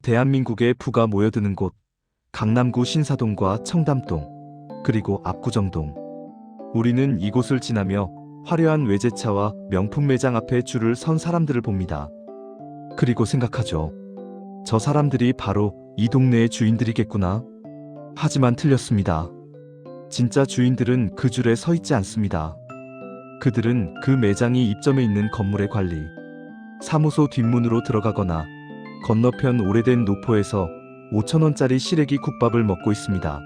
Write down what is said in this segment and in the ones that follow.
대한민국의 부가 모여드는 곳, 강남구 신사동과 청담동, 그리고 압구정동. 우리는 이곳을 지나며 화려한 외제차와 명품 매장 앞에 줄을 선 사람들을 봅니다. 그리고 생각하죠. 저 사람들이 바로 이 동네의 주인들이겠구나. 하지만 틀렸습니다. 진짜 주인들은 그 줄에 서 있지 않습니다. 그들은 그 매장이 입점해 있는 건물의 관리, 사무소 뒷문으로 들어가거나 건너편 오래된 노포에서 5,000원짜리 시래기 국밥을 먹고 있습니다.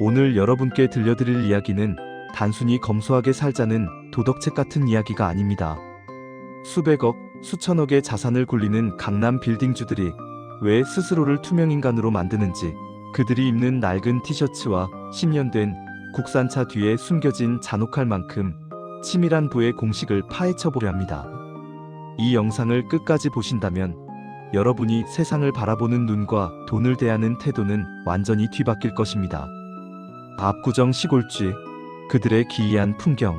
오늘 여러분께 들려드릴 이야기는 단순히 검소하게 살자는 도덕책 같은 이야기가 아닙니다. 수백억, 수천억의 자산을 굴리는 강남 빌딩주들이 왜 스스로를 투명인간으로 만드는지, 그들이 입는 낡은 티셔츠와 10년 된 국산차 뒤에 숨겨진 잔혹할 만큼 치밀한 부의 공식을 파헤쳐 보려 합니다. 이 영상을 끝까지 보신다면 여러분이 세상을 바라보는 눈과 돈을 대하는 태도는 완전히 뒤바뀔 것입니다. 압구정 시골쥐, 그들의 기이한 풍경.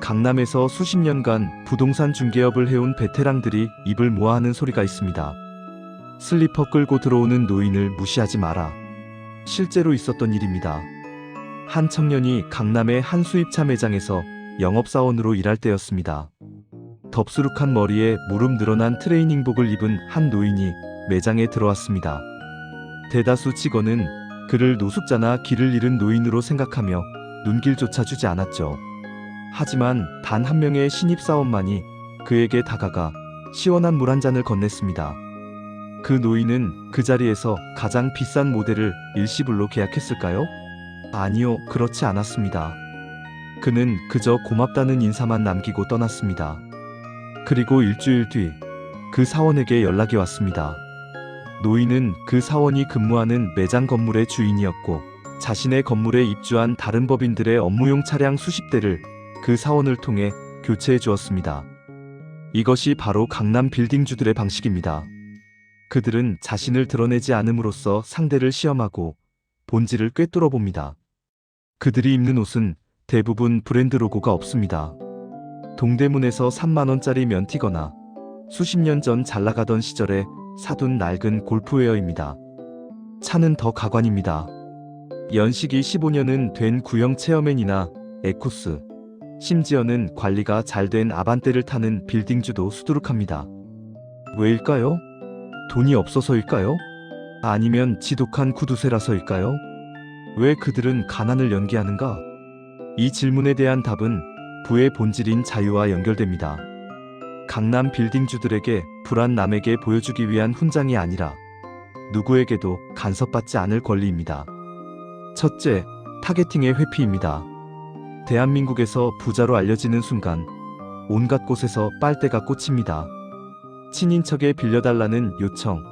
강남에서 수십 년간 부동산 중개업을 해온 베테랑들이 입을 모아하는 소리가 있습니다. 슬리퍼 끌고 들어오는 노인을 무시하지 마라. 실제로 있었던 일입니다. 한 청년이 강남의 한 수입차 매장에서 영업사원으로 일할 때였습니다. 덥수룩한 머리에 무릎 늘어난 트레이닝복을 입은 한 노인이 매장에 들어왔습니다. 대다수 직원은 그를 노숙자나 길을 잃은 노인으로 생각하며 눈길조차 주지 않았죠. 하지만 단 한 명의 신입사원만이 그에게 다가가 시원한 물 한 잔을 건넸습니다. 그 노인은 그 자리에서 가장 비싼 모델을 일시불로 계약했을까요? 아니요, 그렇지 않았습니다. 그는 그저 고맙다는 인사만 남기고 떠났습니다. 그리고 일주일 뒤 그 사원에게 연락이 왔습니다. 노인은 그 사원이 근무하는 매장 건물의 주인이었고 자신의 건물에 입주한 다른 법인들의 업무용 차량 수십 대를 그 사원을 통해 교체해 주었습니다. 이것이 바로 강남 빌딩주들의 방식입니다. 그들은 자신을 드러내지 않음으로써 상대를 시험하고 본질을 꿰뚫어 봅니다. 그들이 입는 옷은 대부분 브랜드 로고가 없습니다. 동대문에서 3만원짜리 면티거나 수십 년 전 잘나가던 시절에 사둔 낡은 골프웨어입니다. 차는 더 가관입니다. 연식이 15년은 된 구형 체어맨이나 에쿠스, 심지어는 관리가 잘 된 아반떼를 타는 빌딩주도 수두룩합니다. 왜일까요? 돈이 없어서일까요? 아니면 지독한 구두쇠라서일까요? 왜 그들은 가난을 연기하는가? 이 질문에 대한 답은 부의 본질인 자유와 연결됩니다. 강남 빌딩주들에게 불안 남에게 보여주기 위한 훈장이 아니라 누구에게도 간섭받지 않을 권리입니다. 첫째, 타겟팅의 회피입니다. 대한민국에서 부자로 알려지는 순간 온갖 곳에서 빨대가 꽂힙니다. 친인척에 빌려달라는 요청,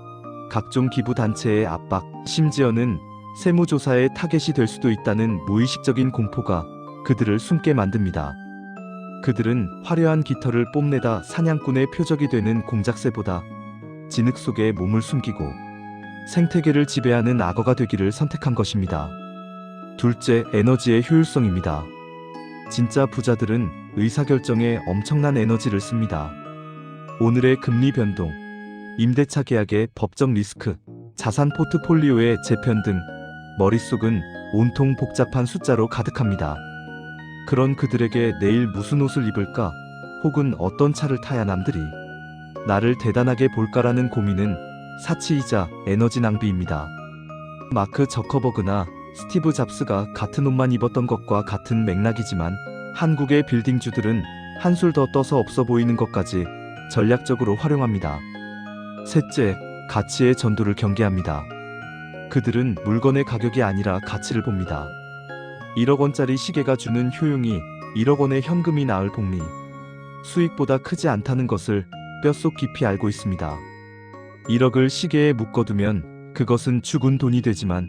각종 기부단체의 압박, 심지어는 세무조사의 타겟이 될 수도 있다는 무의식적인 공포가 그들을 숨게 만듭니다. 그들은 화려한 깃털을 뽐내다 사냥꾼의 표적이 되는 공작새보다 진흙 속에 몸을 숨기고 생태계를 지배하는 악어가 되기를 선택한 것입니다. 둘째, 에너지의 효율성입니다. 진짜 부자들은 의사결정에 엄청난 에너지를 씁니다. 오늘의 금리 변동, 임대차 계약의 법적 리스크, 자산 포트폴리오의 재편 등 머릿속은 온통 복잡한 숫자로 가득합니다. 그런 그들에게 내일 무슨 옷을 입을까, 혹은 어떤 차를 타야 남들이 나를 대단하게 볼까라는 고민은 사치이자 에너지 낭비입니다. 마크 저커버그나 스티브 잡스가 같은 옷만 입었던 것과 같은 맥락이지만 한국의 빌딩주들은 한술 더 떠서 없어 보이는 것까지 전략적으로 활용합니다. 셋째, 가치의 전도를 경계합니다. 그들은 물건의 가격이 아니라 가치를 봅니다. 1억 원짜리 시계가 주는 효용이 1억 원의 현금이 낳을 복리, 수익보다 크지 않다는 것을 뼛속 깊이 알고 있습니다. 1억을 시계에 묶어두면 그것은 죽은 돈이 되지만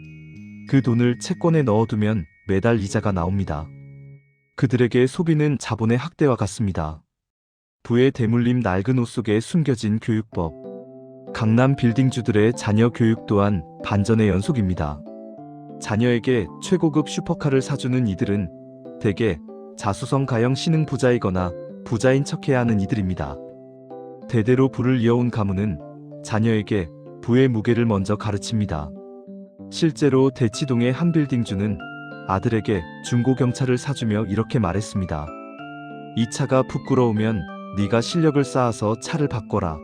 그 돈을 채권에 넣어두면 매달 이자가 나옵니다. 그들에게 소비는 자본의 학대와 같습니다. 부의 대물림 낡은 옷 속에 숨겨진 교육법. 강남 빌딩주들의 자녀 교육 또한 반전의 연속입니다. 자녀에게 최고급 슈퍼카를 사주는 이들은 대개 자수성 가형 신흥 부자이거나 부자인 척해야 하는 이들입니다. 대대로 부를 이어온 가문은 자녀에게 부의 무게를 먼저 가르칩니다. 실제로 대치동의 한 빌딩주는 아들에게 중고경차를 사주며 이렇게 말했습니다. 이 차가 부끄러우면 네가 실력을 쌓아서 차를 바꿔라.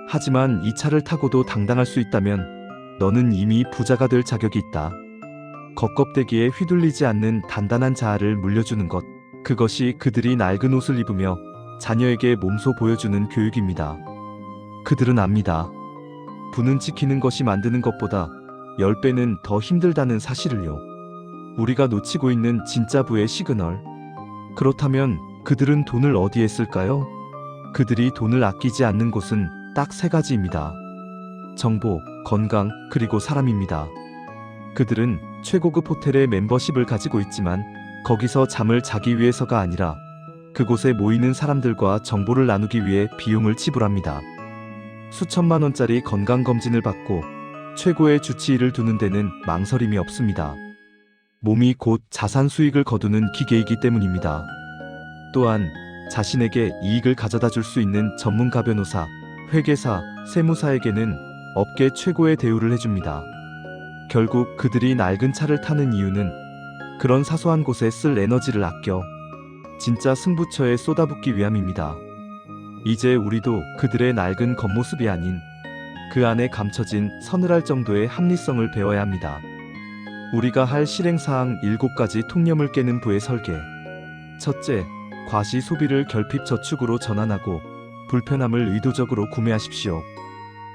하지만 이 차를 타고도 당당할 수 있다면 너는 이미 부자가 될 자격이 있다. 겉껍데기에 휘둘리지 않는 단단한 자아를 물려주는 것, 그것이 그들이 낡은 옷을 입으며 자녀에게 몸소 보여주는 교육입니다. 그들은 압니다. 부는 지키는 것이 만드는 것보다 10배는 더 힘들다는 사실을요. 우리가 놓치고 있는 진짜 부의 시그널. 그렇다면 그들은 돈을 어디에 쓸까요? 그들이 돈을 아끼지 않는 곳은 딱 3가지입니다. 정보, 건강, 그리고 사람입니다. 그들은 최고급 호텔의 멤버십을 가지고 있지만 거기서 잠을 자기 위해서가 아니라 그곳에 모이는 사람들과 정보를 나누기 위해 비용을 지불합니다. 수천만 원짜리 건강검진을 받고 최고의 주치의를 두는 데는 망설임이 없습니다. 몸이 곧 자산 수익을 거두는 기계이기 때문입니다. 또한 자신에게 이익을 가져다 줄 수 있는 전문가 변호사, 회계사, 세무사에게는 업계 최고의 대우를 해줍니다. 결국 그들이 낡은 차를 타는 이유는 그런 사소한 곳에 쓸 에너지를 아껴 진짜 승부처에 쏟아붓기 위함입니다. 이제 우리도 그들의 낡은 겉모습이 아닌 그 안에 감춰진 서늘할 정도의 합리성을 배워야 합니다. 우리가 할 실행사항 7가지 통념을 깨는 부의 설계. 첫째, 과시 소비를 결핍 저축으로 전환하고 불편함을 의도적으로 구매하십시오.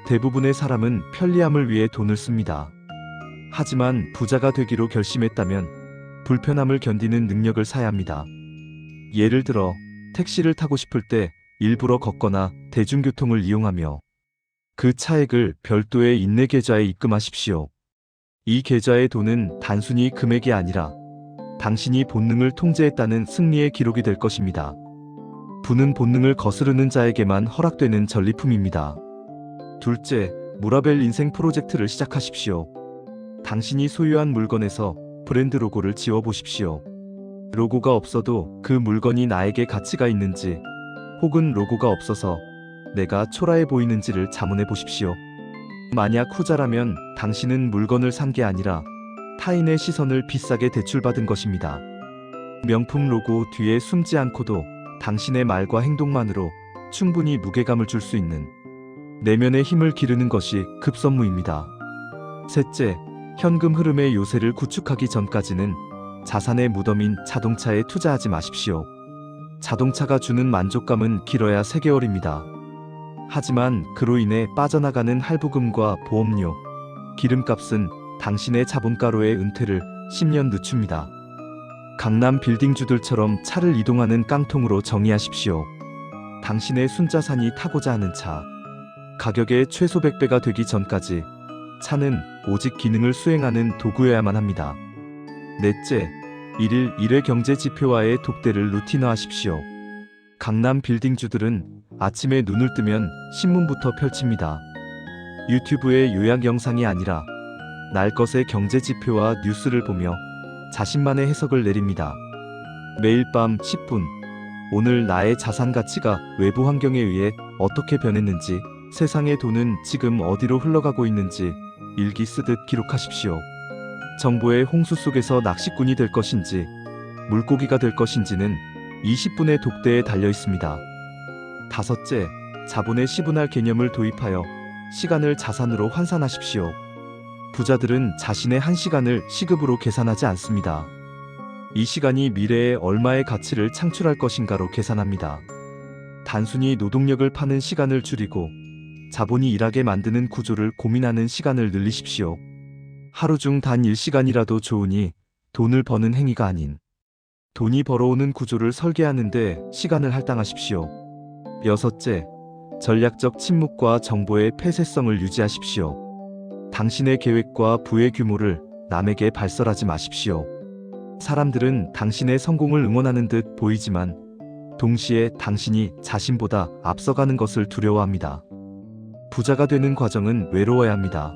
대부분의 사람은 편리함을 위해 돈을 씁니다. 하지만 부자가 되기로 결심했다면 불편함을 견디는 능력을 사야 합니다. 예를 들어 택시를 타고 싶을 때 일부러 걷거나 대중교통을 이용하며 그 차액을 별도의 인내 계좌에 입금하십시오. 이 계좌의 돈은 단순히 금액이 아니라 당신이 본능을 통제했다는 승리의 기록이 될 것입니다. 부는 본능을 거스르는 자에게만 허락되는 전리품입니다. 둘째, 무라벨 인생 프로젝트를 시작하십시오. 당신이 소유한 물건에서 브랜드 로고를 지워보십시오. 로고가 없어도 그 물건이 나에게 가치가 있는지, 혹은 로고가 없어서 내가 초라해 보이는지를 자문해 보십시오. 만약 후자라면 당신은 물건을 산 게 아니라 타인의 시선을 비싸게 대출받은 것입니다. 명품 로고 뒤에 숨지 않고도 당신의 말과 행동만으로 충분히 무게감을 줄 수 있는 내면의 힘을 기르는 것이 급선무입니다. 셋째, 현금 흐름의 요새를 구축하기 전까지는 자산의 무덤인 자동차에 투자하지 마십시오. 자동차가 주는 만족감은 길어야 3개월입니다. 하지만 그로 인해 빠져나가는 할부금과 보험료, 기름값은 당신의 자본가로의 은퇴를 10년 늦춥니다. 강남 빌딩주들처럼 차를 이동하는 깡통으로 정의하십시오. 당신의 순자산이 타고자 하는 차. 가격의 최소 100배가 되기 전까지 차는 오직 기능을 수행하는 도구여야만 합니다. 넷째, 1일 1회 경제 지표와의 독대를 루틴화하십시오. 강남 빌딩주들은 아침에 눈을 뜨면 신문부터 펼칩니다. 유튜브의 요약 영상이 아니라 날 것의 경제 지표와 뉴스를 보며 자신만의 해석을 내립니다. 매일 밤 10분, 오늘 나의 자산 가치가 외부 환경에 의해 어떻게 변했는지, 세상의 돈은 지금 어디로 흘러가고 있는지 일기 쓰듯 기록하십시오. 정보의 홍수 속에서 낚시꾼이 될 것인지 물고기가 될 것인지는 20분의 독대에 달려 있습니다. 다섯째, 자본의 시분할 개념을 도입하여 시간을 자산으로 환산하십시오. 부자들은 자신의 1시간을 시급으로 계산하지 않습니다. 이 시간이 미래에 얼마의 가치를 창출할 것인가로 계산합니다. 단순히 노동력을 파는 시간을 줄이고 자본이 일하게 만드는 구조를 고민하는 시간을 늘리십시오. 하루 중 단 1시간이라도 좋으니 돈을 버는 행위가 아닌 돈이 벌어오는 구조를 설계하는데 시간을 할당하십시오. 여섯째, 전략적 침묵과 정보의 폐쇄성을 유지하십시오. 당신의 계획과 부의 규모를 남에게 발설하지 마십시오. 사람들은 당신의 성공을 응원하는 듯 보이지만 동시에 당신이 자신보다 앞서가는 것을 두려워합니다. 부자가 되는 과정은 외로워야 합니다.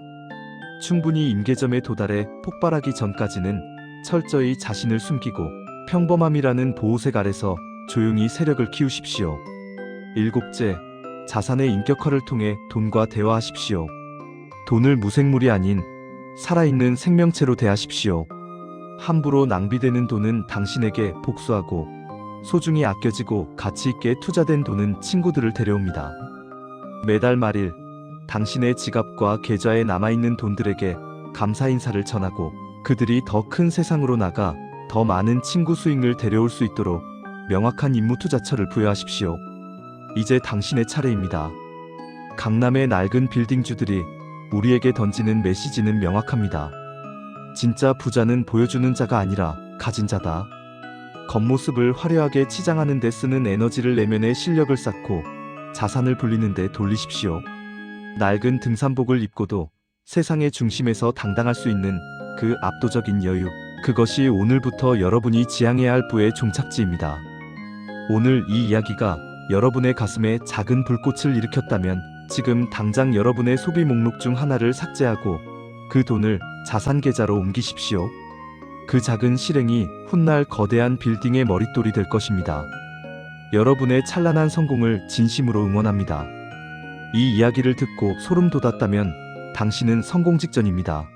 충분히 임계점에 도달해 폭발하기 전까지는 철저히 자신을 숨기고 평범함이라는 보호색 아래서 조용히 세력을 키우십시오. 일곱째, 자산의 인격화를 통해 돈과 대화하십시오. 돈을 무생물이 아닌 살아있는 생명체로 대하십시오. 함부로 낭비되는 돈은 당신에게 복수하고 소중히 아껴지고 가치 있게 투자된 돈은 친구들을 데려옵니다. 매달 말일 당신의 지갑과 계좌에 남아있는 돈들에게 감사 인사를 전하고 그들이 더 큰 세상으로 나가 더 많은 친구 수익을 데려올 수 있도록 명확한 임무 투자처를 부여하십시오. 이제 당신의 차례입니다. 강남의 낡은 빌딩주들이 우리에게 던지는 메시지는 명확합니다. 진짜 부자는 보여주는 자가 아니라 가진 자다. 겉모습을 화려하게 치장하는 데 쓰는 에너지를 내면의 실력을 쌓고 자산을 불리는 데 돌리십시오. 낡은 등산복을 입고도 세상의 중심에서 당당할 수 있는 그 압도적인 여유, 그것이 오늘부터 여러분이 지향해야 할 부의 종착지입니다. 오늘 이 이야기가 여러분의 가슴에 작은 불꽃을 일으켰다면 지금 당장 여러분의 소비 목록 중 하나를 삭제하고 그 돈을 자산 계좌로 옮기십시오. 그 작은 실행이 훗날 거대한 빌딩의 머릿돌이 될 것입니다. 여러분의 찬란한 성공을 진심으로 응원합니다. 이 이야기를 듣고 소름 돋았다면 당신은 성공 직전입니다.